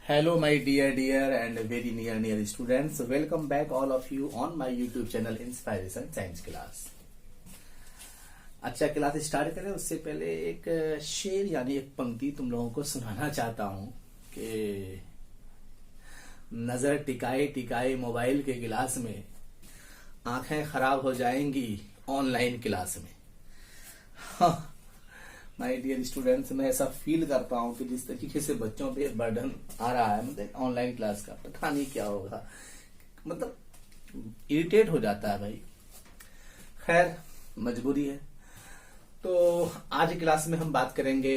Hello, my dear and very near students. Welcome back, all of you, on my YouTube channel Inspiration Science Class. अच्छा, class start करें उससे पहले एक शेर यानी एक पंक्ति तुम लोगों को सुनाना चाहता हूं कि नजर टिकाए टिकाए मोबाइल के गिलास में आंखें खराब हो जाएंगी ऑनलाइन क्लास में। हाँ, माय डियर स्टूडेंट्स, मैं ऐसा फील करता हूँ कि जिस तरीके से बच्चों पे बर्डन आ रहा है, मतलब ऑनलाइन क्लास का पता नहीं क्या होगा, मतलब इरिटेट हो जाता है भाई। खैर, मजबूरी है। तो आज की क्लास में हम बात करेंगे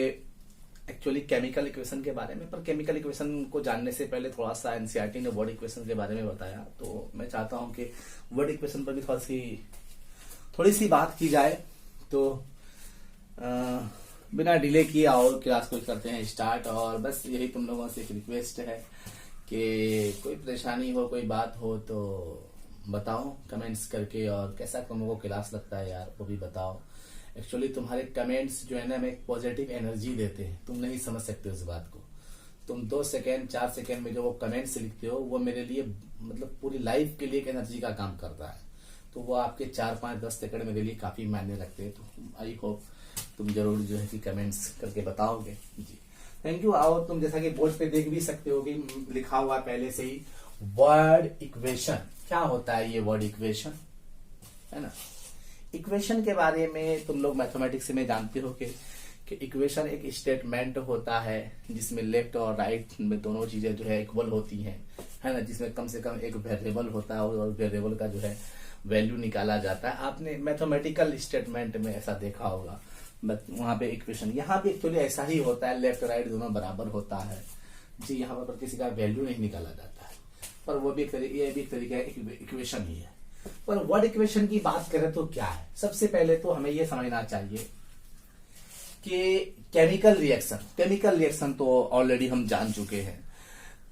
एक्चुअली केमिकल इक्वेशन के बारे में। पर केमिकल इक्वेशन को जानने से पहले थोड़ा सा एनसीईआरटी ने वर्ड इक्वेशन के बारे में बताया, तो मैं चाहता हूं कि वर्ड इक्वेशन पर भी थोड़ी सी बात की जाए। तो बिना डिले किए आओ क्लास को करते हैं स्टार्ट। और बस यही तुम लोगों से एक रिक्वेस्ट है कि कोई परेशानी हो, कोई बात हो तो बताओ कमेंट्स करके, और कैसा तुम लोगों को क्लास लगता है यार वो भी बताओ। एक्चुअली तुम्हारे कमेंट्स जो है ना, हमें एक पॉजिटिव एनर्जी देते हैं। तुम नहीं समझ सकते उस बात को। तुम 2 सेकेंड 4 सेकेंड में जो वो कमेंट्स लिखते हो वो मेरे लिए मतलब पूरी लाइफ के लिए एक एनर्जी का काम करता है। तो वो आपके 4, 5, 10 सेकेंड मेरे लिए काफी मायने रखते हैं। तो आई होप तुम जरूर जो है कि कमेंट्स करके बताओगे जी। Thank you. आओ, तुम जैसा कि बोर्ड पे देख भी सकते हो कि लिखा हुआ पहले से ही वर्ड इक्वेशन। क्या होता है ये वर्ड इक्वेशन, है ना। इक्वेशन के बारे में तुम लोग मैथमेटिक्स में जानते हो कि इक्वेशन एक स्टेटमेंट होता है जिसमें लेफ्ट और राइट में दोनों चीजें जो है इक्वल होती हैं, है ना। जिसमें कम से कम एक वेरिएबल होता है और वेरिएबल का जो है वैल्यू निकाला जाता है। आपने मैथमेटिकल स्टेटमेंट में ऐसा देखा होगा, वहां पे इक्वेशन। यहाँ पे एक्चुअली ऐसा ही होता है, लेफ्ट राइट दोनों बराबर होता है जी। यहाँ पर किसी का वैल्यू नहीं निकाला जाता है, पर वो भी ये भी एक तरीका इक्वेशन ही है। पर वर्ड इक्वेशन की बात करें तो क्या है, सबसे पहले तो हमें ये समझना चाहिए कि केमिकल रिएक्शन तो ऑलरेडी हम जान चुके हैं।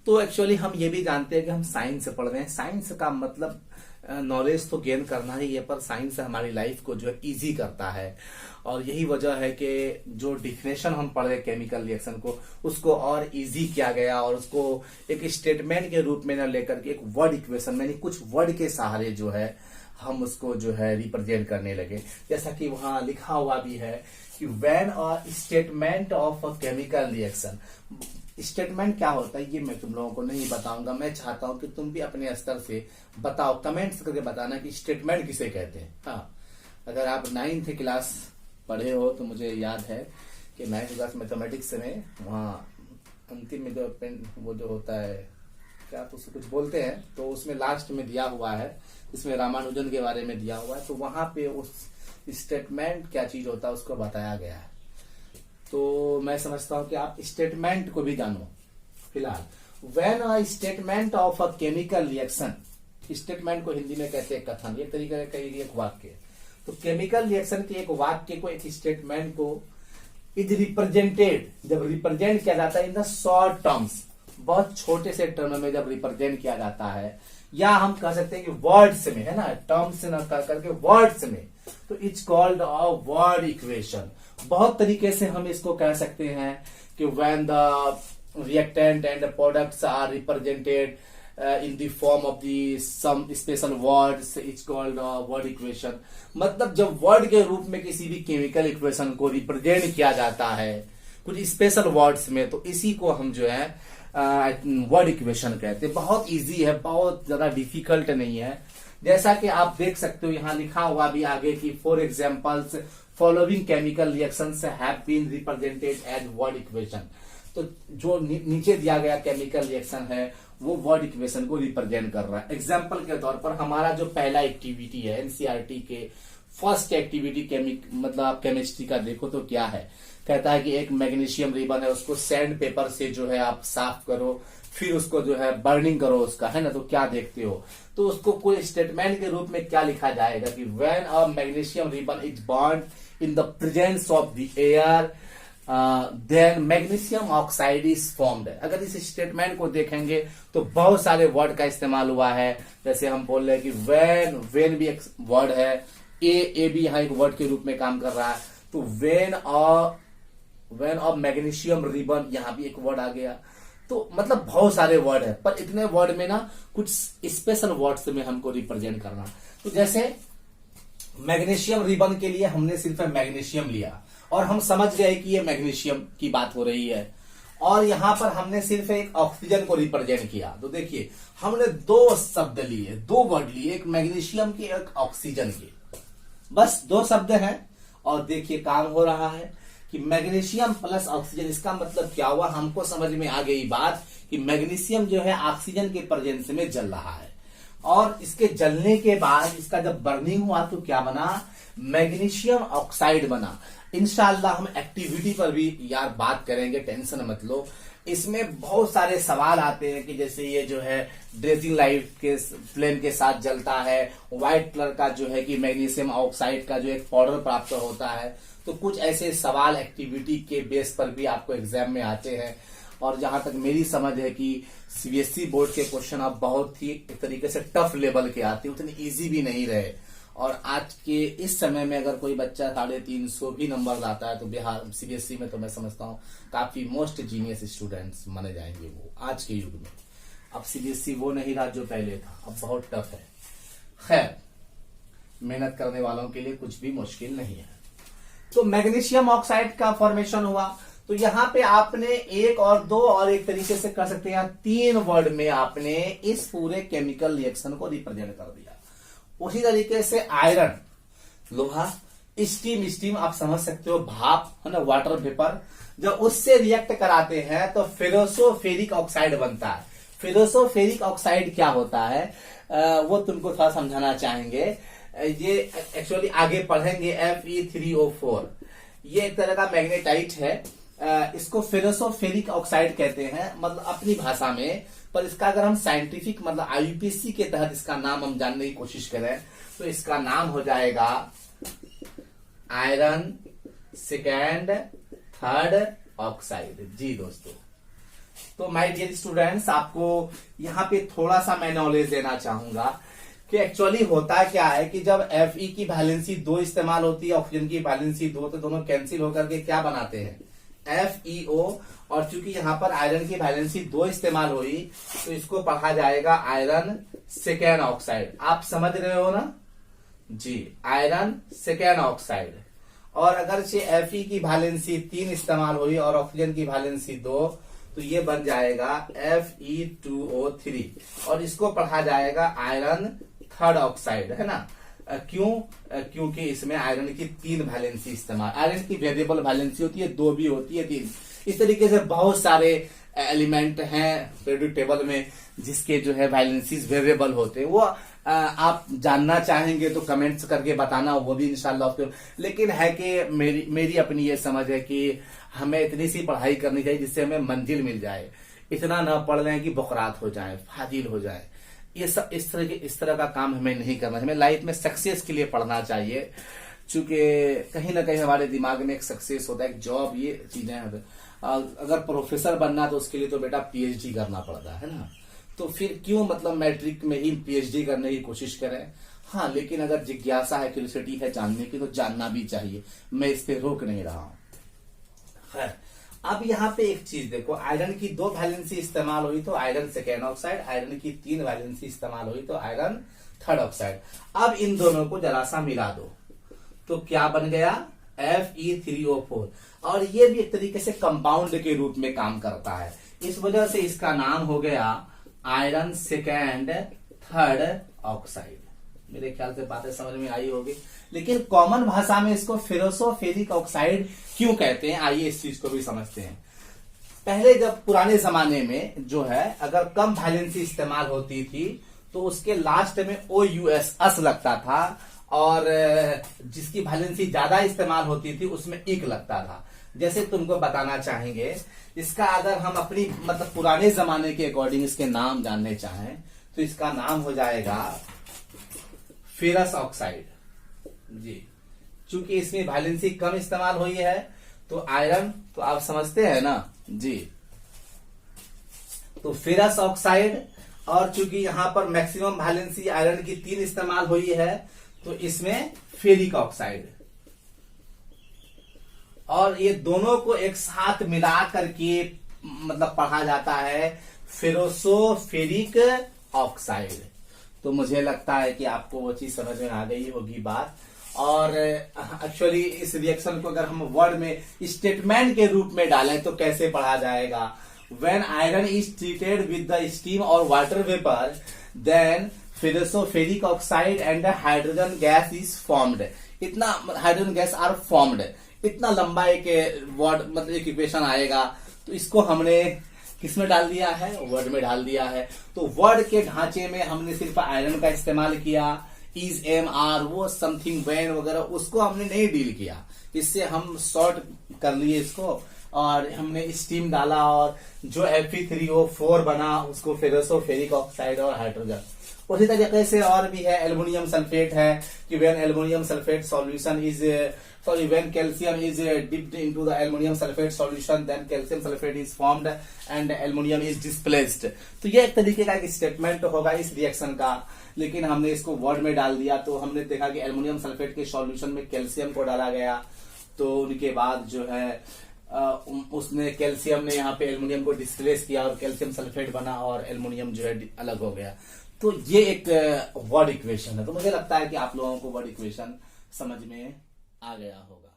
तो एक्चुअली हम ये भी जानते हैं कि हम साइंस पढ़ रहे हैं। साइंस का मतलब नॉलेज तो गेन करना ही है, पर साइंस हमारी लाइफ को जो है इजी करता है। और यही वजह है कि जो डिफिनेशन हम पढ़ रहे केमिकल रिएक्शन को, उसको और इजी किया गया और उसको एक स्टेटमेंट के रूप में न लेकर के एक वर्ड इक्वेशन यानी कुछ वर्ड के सहारे जो है हम उसको जो है रिप्रेजेंट करने लगे। जैसा कि वहां लिखा हुआ भी है कि when a statement of a chemical reaction. Statement क्या होता है ये मैं तुम लोगों को नहीं बताऊंगा। मैं चाहता हूं कि तुम भी अपने स्तर से बताओ, कमेंट्स करके बताना कि स्टेटमेंट किसे कहते हैं। हाँ, अगर आप 9th क्लास पढ़े हो तो मुझे याद है कि 9th क्लास मैथमेटिक्स में वहाँ अंतिम में जो वो जो होता है, क्या तो उसको कुछ बोलते हैं, तो उसमें लास्ट में दिया हुआ है, इसमें रामानुजन के बारे में दिया हुआ है। तो वहां पे उस स्टेटमेंट क्या चीज होता है उसको बताया गया है। तो मैं समझता हूं कि आप स्टेटमेंट को भी जानो। फिलहाल when a statement of a chemical reaction, statement को हिंदी में कहते हैं कथन, एक तरीके का एक वाक्य। तो केमिकल रिएक्शन के एक वाक्य को, एक स्टेटमेंट को इज रिप्रेजेंटेड, जब रिप्रेजेंट किया जाता है इन द शॉर्ट टर्म्स, बहुत छोटे से टर्म में जब रिप्रेजेंट किया जाता है, या हम कह सकते हैं कि वर्ड्स में, है ना, टर्म्स न करके वर्ड्स में, तो it's called a word equation. बहुत तरीके से हम इसको कह सकते हैं कि when the reactant and the products are represented in the form of the some special words, it's called word equation। मतलब जब वर्ड के रूप में किसी भी केमिकल इक्वेशन को रिप्रेजेंट किया जाता है कुछ स्पेशल वर्ड्स में, तो इसी को हम जो है वर्ड इक्वेशन कहते हैं। बहुत इजी है, बहुत ज्यादा डिफिकल्ट नहीं है। जैसा कि आप देख सकते हो यहाँ लिखा हुआ भी आगे की for examples following chemical reactions have been represented as word equation. तो जो नीचे दिया गया केमिकल रिएक्शन है वो वर्ड इक्वेशन को रिप्रेजेंट कर रहा है। एग्जाम्पल के तौर पर हमारा जो पहला एक्टिविटी है एनसीईआरटी के फर्स्ट एक्टिविटी मतलब आप केमिस्ट्री का देखो तो क्या है, कहता है कि एक मैग्नीशियम रिबन है, उसको सैंड पेपर से जो है आप साफ करो, फिर उसको जो है बर्निंग करो उसका, है ना। तो क्या देखते हो, तो उसको कोई स्टेटमेंट के रूप में क्या लिखा जाएगा कि when a magnesium ribbon is burned in the presence of the air then magnesium oxide is formed. अगर इस स्टेटमेंट को देखेंगे तो बहुत सारे वर्ड का इस्तेमाल हुआ है। जैसे हम बोल रहे हैं कि वेन भी एक वर्ड है, ए भी यहाँ एक वर्ड के रूप में काम कर रहा है। तो वेन अ मैग्नीशियम रिबन, यहाँ भी एक वर्ड आ गया। तो मतलब बहुत सारे वर्ड है, पर इतने वर्ड में ना कुछ स्पेशल वर्ड्स में हमको रिप्रेजेंट करना। तो जैसे मैग्नीशियम रिबन के लिए हमने सिर्फ मैग्नीशियम लिया और हम समझ गए कि ये मैग्नीशियम की बात हो रही है, और यहां पर हमने सिर्फ एक ऑक्सीजन को रिप्रेजेंट किया। तो देखिए हमने दो शब्द लिए, दो वर्ड लिए, एक मैग्नीशियम के एक ऑक्सीजन के, बस दो शब्द हैं। और देखिए काम हो रहा है कि मैग्नीशियम प्लस ऑक्सीजन, इसका मतलब क्या हुआ, हमको समझ में आ गई बात कि मैग्नीशियम जो है ऑक्सीजन के प्रेजेंस में जल रहा है, और इसके जलने के बाद इसका जब बर्निंग हुआ तो क्या बना, मैग्नीशियम ऑक्साइड बना। इंशाल्लाह हम एक्टिविटी पर भी यार बात करेंगे, टेंशन मत लो। इसमें बहुत सारे सवाल आते हैं कि जैसे ये जो है ड्रेसिंग लाइट के फ्लेम के साथ जलता है, व्हाइट कलर का जो है कि मैग्नीशियम ऑक्साइड का जो एक पाउडर प्राप्त होता है। तो कुछ ऐसे सवाल एक्टिविटी के बेस पर भी आपको एग्जाम में आते हैं, और जहां तक मेरी समझ है कि सीबीएसई बोर्ड के क्वेश्चन अब बहुत ही एक तरीके से टफ लेवल के आते हैं, उतने इजी भी नहीं रहे। और आज के इस समय में अगर कोई बच्चा 350 भी नंबर लाता है तो बिहार सीबीएसई में तो मैं समझता हूँ काफी मोस्ट जीनियस स्टूडेंट्स माने जाएंगे वो आज के युग में। अब सीबीएसई वो नहीं रहा जो पहले था, अब बहुत टफ है। खैर, मेहनत करने वालों के लिए कुछ भी मुश्किल नहीं है। तो मैग्नीशियम ऑक्साइड का फॉर्मेशन हुआ, तो यहां पे आपने एक और दो और एक तरीके से कर सकते हैं, तीन वर्ड में आपने इस पूरे केमिकल रिएक्शन को रिप्रेजेंट कर दिया। उसी तरीके से आयरन, लोहा, स्टीम आप समझ सकते हो, भाप है ना, वाटर वेपर, जब उससे रिएक्ट कराते हैं तो फेरोसोफेरिक ऑक्साइड बनता है। फेरोसोफेरिक ऑक्साइड क्या होता है वो तुमको थोड़ा समझाना चाहेंगे। ये एक्चुअली आगे पढ़ेंगे। Fe3O4 ये एक तरह का मैग्नेटाइट है, इसको फेरोसोफेरिक ऑक्साइड कहते हैं मतलब अपनी भाषा में, पर इसका अगर हम साइंटिफिक मतलब आईयूपीएसी के तहत इसका नाम हम जानने की कोशिश करें तो इसका नाम हो जाएगा आयरन सेकेंड थर्ड ऑक्साइड। जी दोस्तों, तो माय डियर स्टूडेंट्स, आपको यहाँ पे थोड़ा सा मैं नॉलेज देना चाहूंगा कि एक्चुअली होता क्या है कि जब Fe की वैलेंसी 2 इस्तेमाल होती है, ऑक्सीजन की वैलेंसी 2, तो दोनों कैंसिल होकर के क्या बनाते हैं, FeO। और चूंकि यहाँ पर आयरन की वैलेंसी 2 इस्तेमाल हुई तो इसको पढ़ा जाएगा आयरन सेकेंड ऑक्साइड। आप समझ रहे हो ना जी, आयरन सेकेंड ऑक्साइड। और अगर से Fe की वैलेंसी 3 इस्तेमाल हुई और ऑक्सीजन की वैलेंसी 2, तो ये बन जाएगा Fe2O3, और इसको पढ़ा जाएगा आयरन थर्ड ऑक्साइड, है ना। क्यों, क्योंकि इसमें आयरन की 3 वैलेंसी इस्तेमाल, आयरन की वेरिएबल वैलेंसी होती है, 2 भी होती है, 3। इस तरीके से बहुत सारे एलिमेंट हैं पीरियोडिक टेबल में जिसके जो है वैलेंसीज वेरिएबल होते हैं। वो आप जानना चाहेंगे तो कमेंट्स करके बताना, वो भी इंशाल्लाह आपको। लेकिन है कि मेरी अपनी ये समझ है कि हमें इतनी सी पढ़ाई करनी चाहिए जिससे हमें मंजिल मिल जाए, इतना ना पढ़ लें कि बुकरात हो जाए, फाजिल हो जाए। ये सब इस तरह का काम हमें नहीं करना, हमें लाइफ में सक्सेस के लिए पढ़ना चाहिए। चूंकि कहीं ना कहीं हमारे दिमाग में एक सक्सेस होता है, एक जॉब, ये चीजें हैं। अगर प्रोफेसर बनना तो उसके लिए तो बेटा पीएचडी करना पड़ता है ना, तो फिर क्यों मतलब मैट्रिक में ही पीएचडी करने की कोशिश करें। हाँ, लेकिन अगर जिज्ञासा है, क्यूरियोसिटी है जानने की, तो जानना भी चाहिए, मैं इस पे रोक नहीं रहा हूं। खैर, अब यहाँ पे एक चीज देखो, आयरन की 2 वैलेंसी इस्तेमाल हुई तो आयरन सेकेंड ऑक्साइड, आयरन की 3 वैलेंसी इस्तेमाल हुई तो आयरन थर्ड ऑक्साइड। अब इन दोनों को जरा सा मिला दो तो क्या बन गया, Fe3O4। और ये भी एक तरीके से कंपाउंड के रूप में काम करता है, इस वजह से इसका नाम हो गया आयरन सेकेंड थर्ड ऑक्साइड। मेरे ख्याल से बातें समझ में आई होगी, लेकिन कॉमन भाषा में इसको फेरोसोफेरिक ऑक्साइड क्यों कहते हैं, आइए इस चीज को भी समझते हैं। पहले जब पुराने जमाने में जो है अगर कम वैलेंसी इस्तेमाल होती थी तो उसके लास्ट में OUS अस लगता था, और जिसकी वैलेंसी ज्यादा इस्तेमाल होती थी उसमें इक लगता था। जैसे तुमको बताना चाहेंगे, इसका अगर हम अपनी मतलब पुराने जमाने के अकॉर्डिंग इसके नाम जानने चाहें तो इसका नाम हो जाएगा फेरस ऑक्साइड। जी, चूंकि इसमें वैलेंसी कम इस्तेमाल हुई है तो आयरन, तो आप समझते हैं ना जी, तो फेरस ऑक्साइड। और चूंकि यहां पर मैक्सिमम वैलेंसी आयरन की 3 इस्तेमाल हुई है तो इसमें फेरिक ऑक्साइड। और ये दोनों को एक साथ मिला करके मतलब पढ़ा जाता है फेरोसोफेरिक ऑक्साइड। तो मुझे लगता है कि आपको वो चीज समझ में आ गई होगी बात। और एक्चुअली इस रिएक्शन को अगर हम वर्ड में स्टेटमेंट के रूप में डालें तो कैसे पढ़ा जाएगा? When iron is treated with the steam और water vapour then ferrosoferric oxide and hydrogen gas is formed. इतना हाइड्रोजन गैस आर फॉर्म्ड, इतना लंबा एक वर्ड मतलब एक इक्वेशन आएगा। तो इसको हमने किसमें डाल दिया है? वर्ड में डाल दिया है। तो वर्ड के ढांचे में हमने सिर्फ आयरन का इस्तेमाल किया, इज एम आर वो समथिंग वैन वगैरह उसको हमने नहीं डील किया। इससे हम शॉर्ट कर लिए इसको और हमने स्टीम डाला और जो Fe3O4 बना उसको फेरोसोफेरिक ऑक्साइड और हाइड्रोजन। उसी तरीके से और भी है, एल्युमिनियम सल्फेट है कि when aluminium sulphate solution is when calcium is dipped into the aluminum sulfate solution then calcium sulfate is formed and aluminum is displaced। तो ये एक तरीके का एक स्टेटमेंट होगा इस रिएक्शन का, लेकिन हमने इसको वर्ड में डाल दिया। तो हमने देखा कि एल्युमिनियम सल्फेट के सॉल्यूशन में कैल्शियम को डाला गया, तो उनके बाद जो है उसने कैल्शियम ने यहाँ पे एल्युमिनियम को डिस्प्लेस किया और कैल्शियम सल्फेट बना और एल्युमिनियम जो है अलग हो गया। तो ये एक वर्ड इक्वेशन है। तो मुझे लगता है कि आप लोगों को वर्ड इक्वेशन समझ में आ गया होगा।